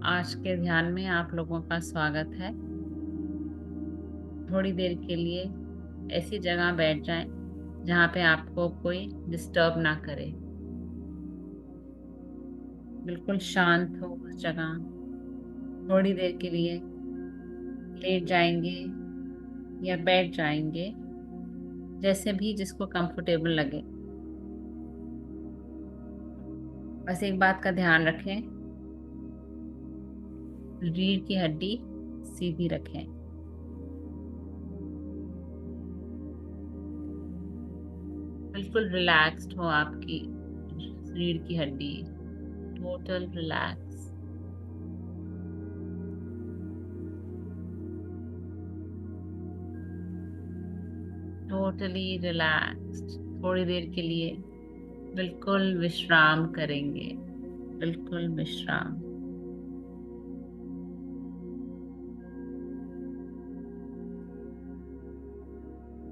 आज के ध्यान में आप लोगों का स्वागत है। थोड़ी देर के लिए ऐसी जगह बैठ जाएं जहाँ पे आपको कोई डिस्टर्ब ना करे। बिल्कुल शांत हो उस जगह। थोड़ी देर के लिए लेट जाएंगे या बैठ जाएंगे, जैसे भी जिसको कंफर्टेबल लगे। बस एक बात का ध्यान रखें, रीढ़ की हड्डी सीधी रखें। बिल्कुल रिलैक्स्ड हो आपकी रीढ़ की हड्डी, टोटल रिलैक्स। Totally relaxed. थोड़ी देर के लिए बिल्कुल विश्राम करेंगे, बिल्कुल विश्राम।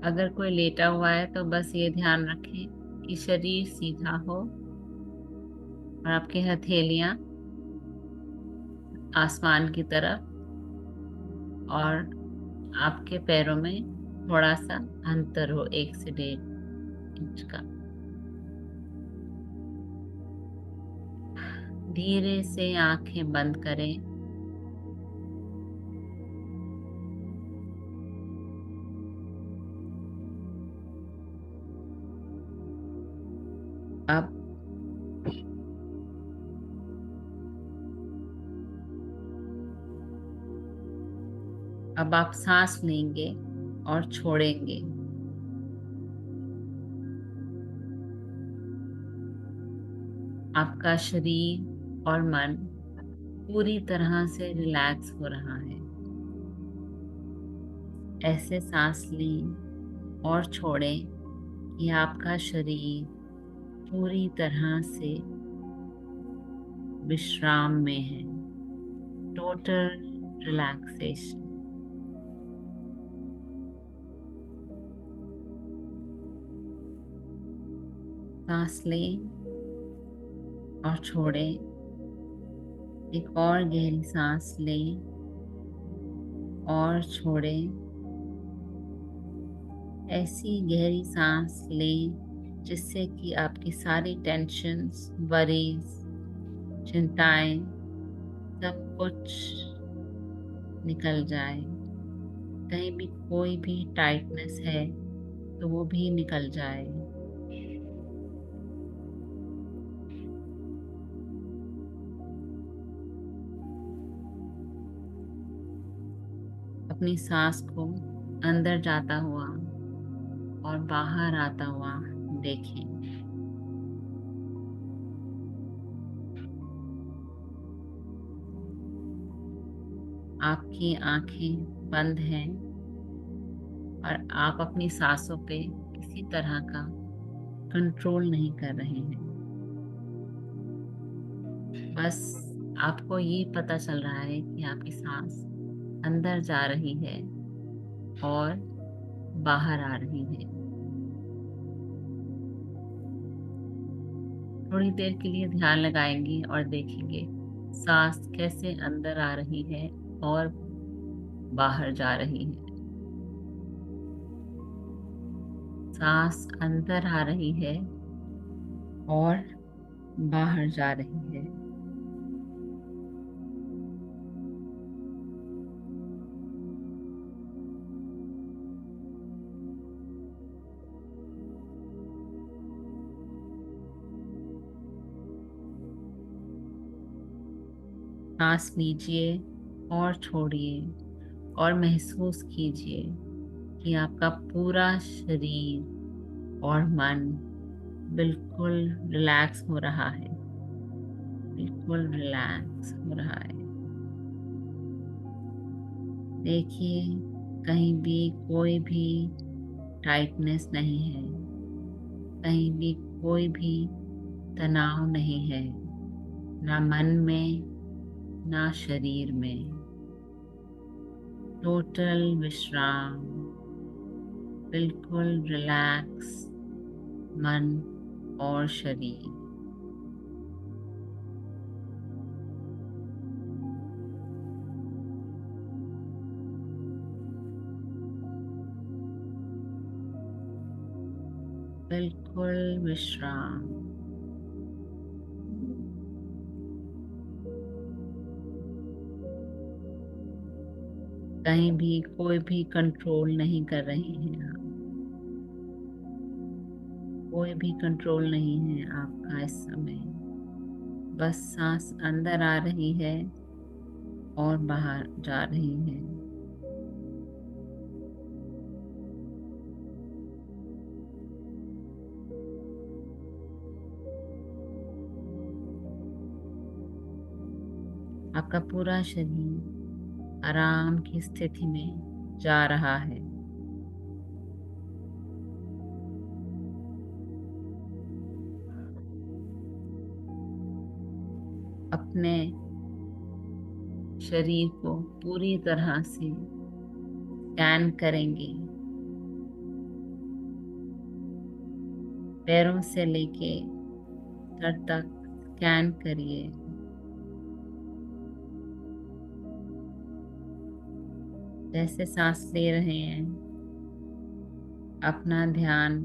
अगर कोई लेटा हुआ है तो बस ये ध्यान रखें कि शरीर सीधा हो और आपकी हथेलियां आसमान की तरफ, और आपके पैरों में थोड़ा सा अंतर हो, 1 से 1.5 इंच का। धीरे से आंखें बंद करें। अब आप सांस लेंगे और छोड़ेंगे। आपका शरीर और मन पूरी तरह से रिलैक्स हो रहा है। ऐसे सांस लें और छोड़ें कि आपका शरीर पूरी तरह से विश्राम में है, टोटल रिलैक्सेशन। सांस लें और छोड़ें। एक और गहरी सांस लें और छोड़ें। ऐसी गहरी सांस लें जिससे कि आपकी सारी टेंशन्स, वरीज, चिंताएं, सब कुछ निकल जाए। कहीं भी कोई भी टाइटनेस है तो वो भी निकल जाए। अपनी सांस को अंदर जाता हुआ और बाहर आता हुआ देखें। आपकी आंखें बंद हैं और आप अपनी सांसों पे किसी तरह का कंट्रोल नहीं कर रहे हैं। बस आपको ये पता चल रहा है कि आपकी सांस अंदर जा रही है और बाहर आ रही है। थोड़ी देर के लिए ध्यान लगाएंगे और देखेंगे सांस कैसे अंदर आ रही है और बाहर जा रही है। सांस अंदर आ रही है और बाहर जा रही है। सांस लीजिए और छोड़िए और महसूस कीजिए कि आपका पूरा शरीर और मन बिल्कुल रिलैक्स हो रहा है, बिल्कुल रिलैक्स हो रहा है। देखिए कहीं भी कोई भी टाइटनेस नहीं है, कहीं भी कोई भी तनाव नहीं है, ना मन में ना शरीर में। टोटल विश्राम, बिल्कुल रिलैक्स मन और शरीर। बिल्कुल विश्राम। कहीं भी कोई भी कंट्रोल नहीं कर रहे हैं आप। कोई भी कंट्रोल नहीं है आपका इस समय। बस सांस अंदर आ रही है और बाहर जा रही है। आपका पूरा शरीर आराम की स्थिति में जा रहा है। अपने शरीर को पूरी तरह से स्कैन करेंगे। पैरों से लेके सर तक स्कैन करिए। जैसे सांस ले रहे हैं, अपना ध्यान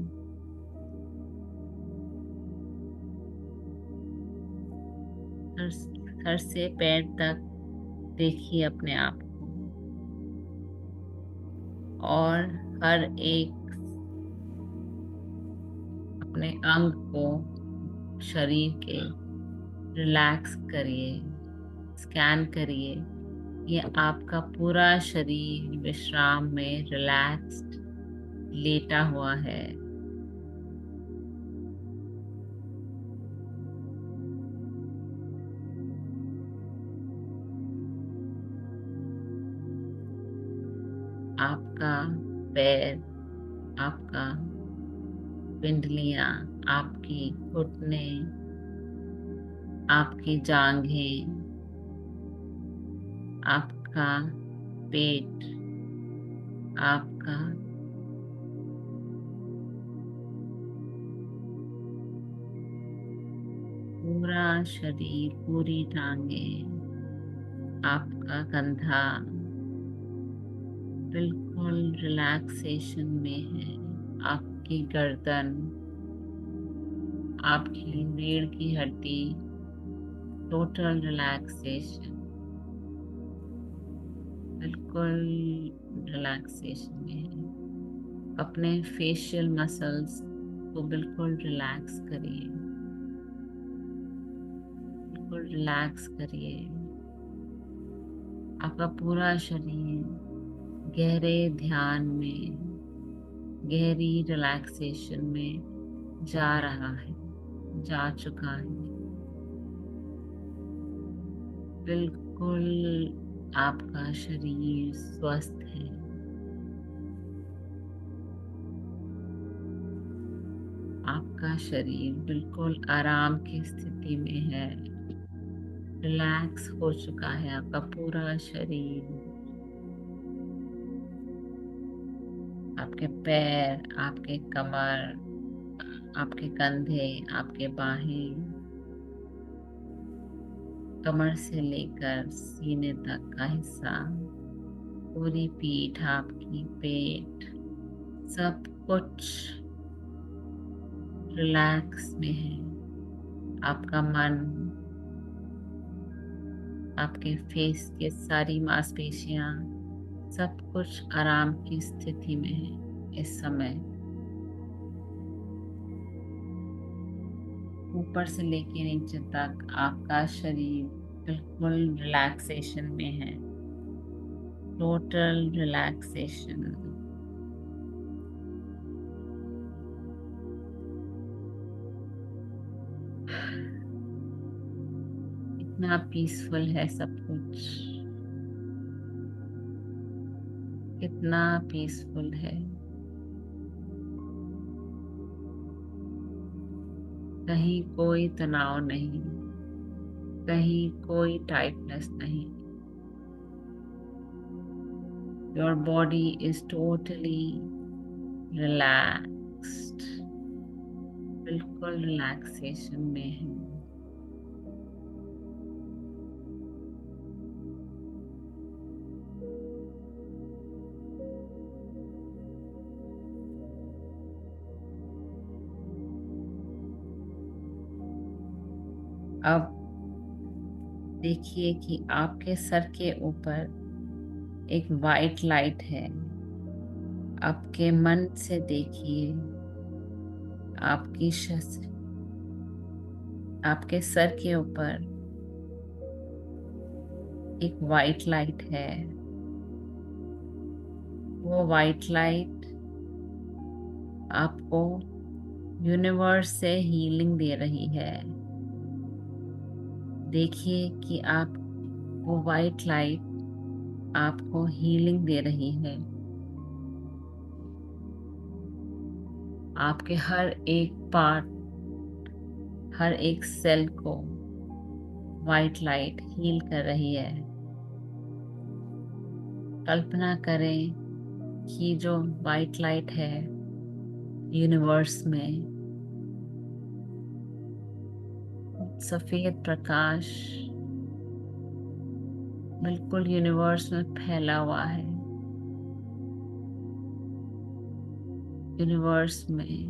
सर से पैर तक देखिए अपने आप को, और हर एक अपने अंग को, शरीर के रिलैक्स करिए, स्कैन करिए। ये आपका पूरा शरीर विश्राम में रिलैक्स्ड लेटा हुआ है। आपका पैर, आपका पिंडलियां, आपकी घुटने, आपकी जांघें, आपका पेट, आपका पूरा शरीर, पूरी टांगें, आपका कंधा बिल्कुल रिलैक्सेशन में है। आपकी गर्दन, आपकी रीढ़ की हड्डी टोटल रिलैक्सेशन, बिल्कुल रिलैक्सेशन में है। अपने फेशियल मसल्स को बिल्कुल रिलैक्स करिए, बिल्कुल रिलैक्स करिए। आपका पूरा शरीर गहरे ध्यान में, गहरी रिलैक्सेशन में जा रहा है, जा चुका है। बिल्कुल आपका शरीर स्वस्थ है। आपका शरीर बिल्कुल आराम की स्थिति में है। रिलैक्स हो चुका है आपका पूरा शरीर। आपके पैर, आपके कमर, आपके कंधे, आपके बाहें, कमर से लेकर सीने तक का हिस्सा, पूरी पीठ, आपकी पेट, सब कुछ रिलैक्स में है। आपका मन, आपके फेस के सारी मांसपेशियां, सब कुछ आराम की स्थिति में है इस समय। ऊपर से लेके नीचे तक आपका शरीर बिल्कुल रिलैक्सेशन में है, टोटल रिलैक्सेशन। इतना पीसफुल है सब कुछ, कितना पीसफुल है। कहीं कोई तनाव नहीं, कहीं कोई टाइटनेस नहीं। Your body is totally relaxed, बिल्कुल रिलैक्सेशन में है। अब देखिए कि आपके सर के ऊपर एक वाइट लाइट है। आपके मन से देखिए, आपके सर के ऊपर एक वाइट लाइट है। वो वाइट लाइट आपको यूनिवर्स से हीलिंग दे रही है। देखिए कि आप वो वाइट लाइट आपको हीलिंग दे रही है। आपके हर एक पार्ट, हर एक सेल को वाइट लाइट हील कर रही है। कल्पना करें कि जो वाइट लाइट है यूनिवर्स में, सफेद प्रकाश बिल्कुल यूनिवर्स में फैला हुआ है। यूनिवर्स में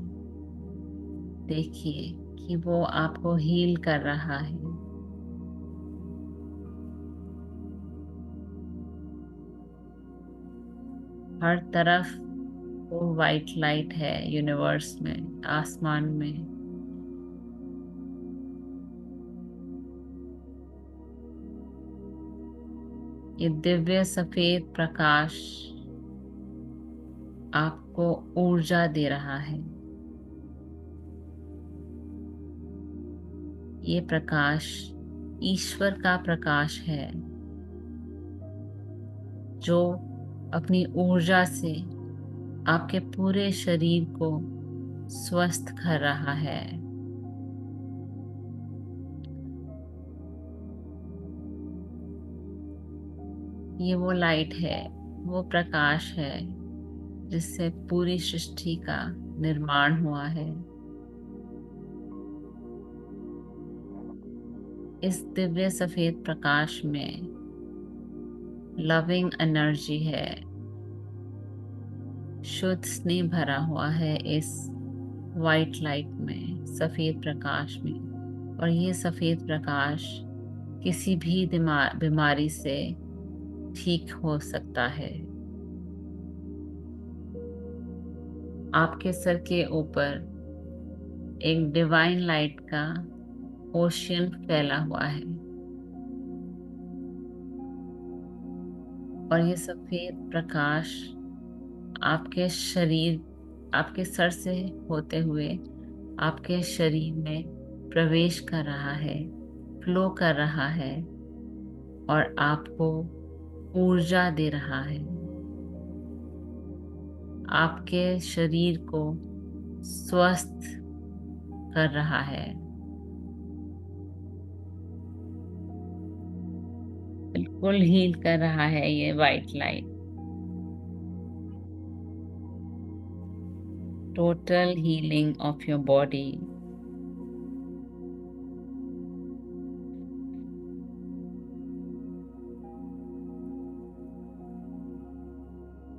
देखिए कि वो आपको हील कर रहा है। हर तरफ वो वाइट लाइट है यूनिवर्स में, आसमान में। ये दिव्य सफेद प्रकाश आपको ऊर्जा दे रहा है। ये प्रकाश ईश्वर का प्रकाश है, जो अपनी ऊर्जा से आपके पूरे शरीर को स्वस्थ कर रहा है। ये वो लाइट है, वो प्रकाश है जिससे पूरी सृष्टि का निर्माण हुआ है। इस दिव्य सफेद प्रकाश में लविंग एनर्जी है, शुद्ध स्नेह भरा हुआ है इस वाइट लाइट में, सफेद प्रकाश में। और ये सफेद प्रकाश किसी भी बीमारी से ठीक हो सकता है। आपके सर के ऊपर एक डिवाइन लाइट का ओशियन फैला हुआ है, और ये सफेद प्रकाश आपके शरीर, आपके सर से होते हुए आपके शरीर में प्रवेश कर रहा है, फ्लो कर रहा है और आपको ऊर्जा दे रहा है। आपके शरीर को स्वस्थ कर रहा है। बिल्कुल हील कर रहा है ये white light. Total healing of your body.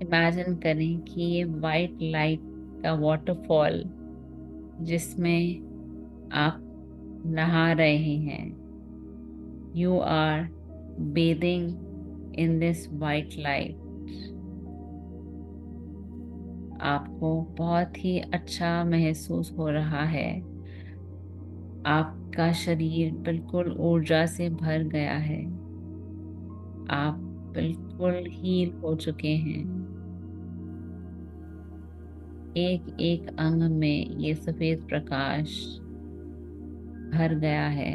Imagine करें कि ये वाइट लाइट का वाटरफॉल जिसमें आप नहा रहे हैं, you are bathing in this white light. आपको बहुत ही अच्छा महसूस हो रहा है। आपका शरीर बिल्कुल ऊर्जा से भर गया है। आप बिल्कुल हील हो चुके हैं। एक एक अंग में ये सफेद प्रकाश भर गया है।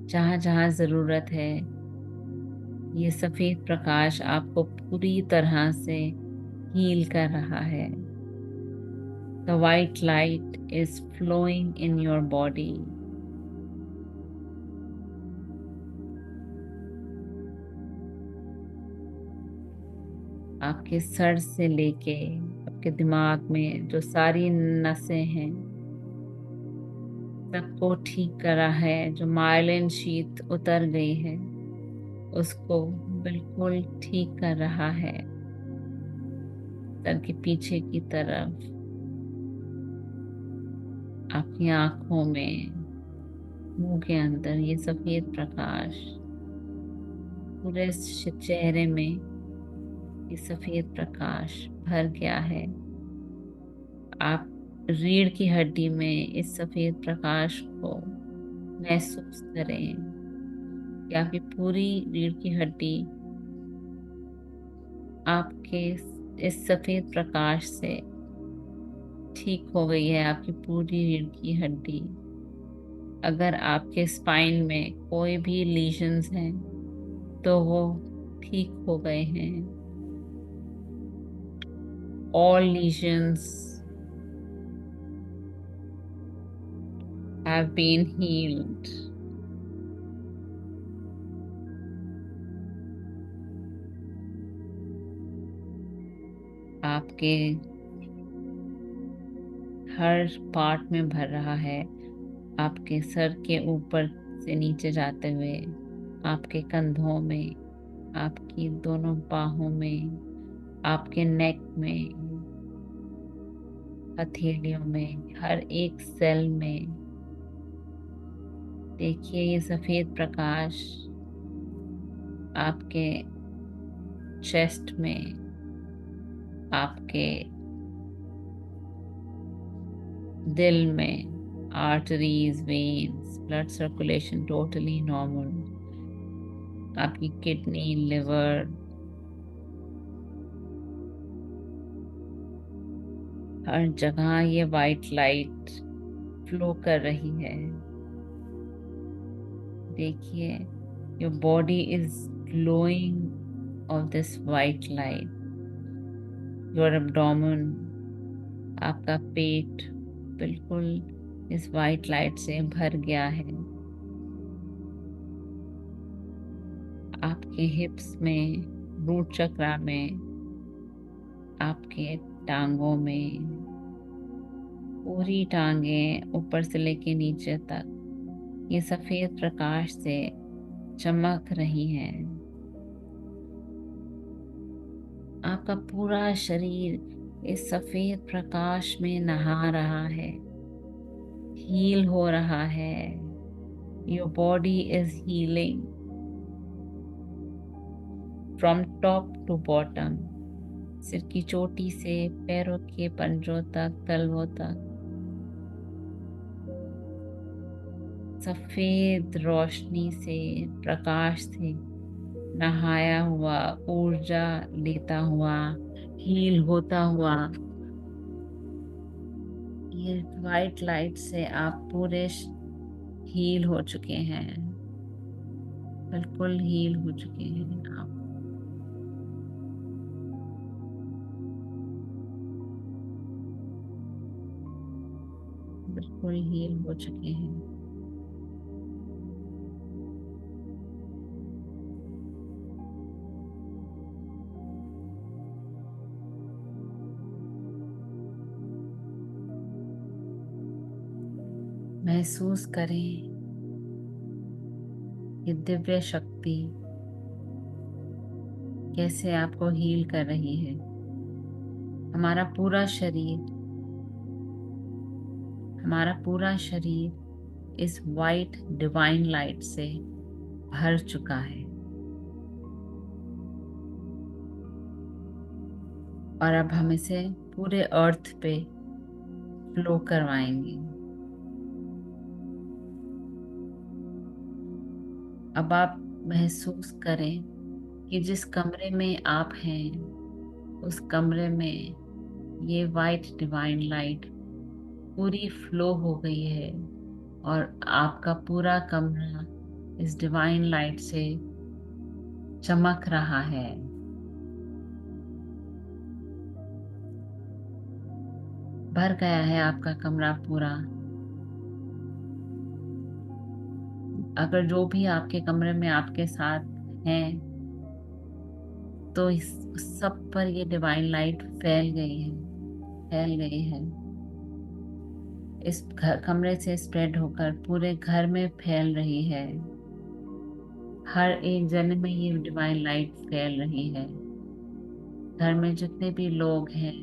जहाँ जहाँ जरूरत है, ये सफेद प्रकाश आपको पूरी तरह से हील कर रहा है। The white light is flowing in your body. आपके सर से लेके आपके दिमाग में जो सारी नसें हैं, सबको ठीक करा है। जो माइलिन शीथ उतर गई है, उसको बिल्कुल ठीक कर रहा है। सर के पीछे की तरफ आपकी आंखों में, मुंह के अंदर ये सफेद प्रकाश, पूरे चेहरे में ये सफेद प्रकाश भर गया है। आप रीढ़ की हड्डी में इस सफेद प्रकाश को महसूस करें कि आपकी पूरी रीढ़ की हड्डी आपके इस सफेद प्रकाश से ठीक हो गई है। आपकी पूरी रीढ़ की हड्डी, अगर आपके स्पाइन में कोई भी लीजन्स हैं तो वो ठीक हो गए हैं। All lesions have been healed. आपके हर पार्ट में भर रहा है, आपके सर के ऊपर से नीचे जाते हुए, आपके कंधों में, आपकी दोनों बाहों में, आपके नेक में, हथेलियों में, हर एक सेल में। देखिए ये सफेद प्रकाश आपके चेस्ट में, आपके दिल में, arteries, veins, blood circulation totally normal. आपकी किडनी, लिवर, हर जगह ये वाइट लाइट फ्लो कर रही है। देखिए your body is glowing of this white light. Your abdomen, आपका पेट बिल्कुल इस वाइट लाइट से भर गया है। आपके हिप्स में, रूट चक्रा में, आपके टांगों में, पूरी टांगें ऊपर से लेके नीचे तक ये सफेद प्रकाश से चमक रही हैं। आपका पूरा शरीर इस सफेद प्रकाश में नहा रहा है, हील हो रहा है। Your body is healing from top to bottom, सिर की चोटी से पैरों के पंजों तक, तलवों तक सफेद रोशनी से, प्रकाश से नहाया हुआ, ऊर्जा लेता हुआ, हील होता हुआ, ये वाइट लाइट से आप पूरे हील हो चुके हैं, बिल्कुल हील हो चुके हैं आप। बिल्कुल हील हो चुके हैं। महसूस करें ये दिव्य शक्ति कैसे आपको हील कर रही है। हमारा पूरा शरीर इस वाइट डिवाइन लाइट से भर चुका है और अब हम इसे पूरे अर्थ पे फ्लो करवाएंगे। अब आप महसूस करें कि जिस कमरे में आप हैं उस कमरे में ये वाइट डिवाइन लाइट पूरी फ्लो हो गई है और आपका पूरा कमरा इस डिवाइन लाइट से चमक रहा है। भर गया है आपका कमरा पूरा। अगर जो भी आपके कमरे में आपके साथ हैं तो इस सब पर ये डिवाइन लाइट फैल गई है। इस कमरे से स्प्रेड होकर पूरे घर में फैल रही है। हर एक जन में ये डिवाइन लाइट फैल रही है। घर में जितने भी लोग हैं,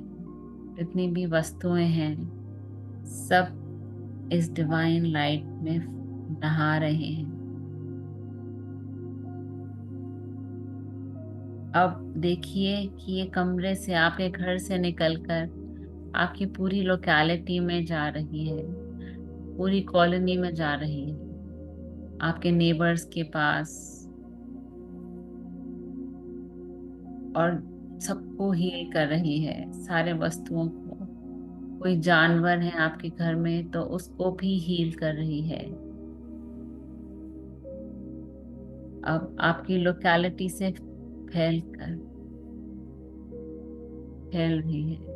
जितनी भी वस्तुएं हैं, सब इस डिवाइन लाइट में नहा रहे हैं। अब देखिए कि ये कमरे से, आपके घर से निकलकर आपकी पूरी लोकेलिटी में जा रही है, पूरी कॉलोनी में जा रही है, आपके नेबर्स के पास, और सबको हील कर रही है, सारे वस्तुओं को। कोई जानवर है आपके घर में तो उसको भी हील कर रही है। अब आपकी लोकेलिटी से फैल रही है।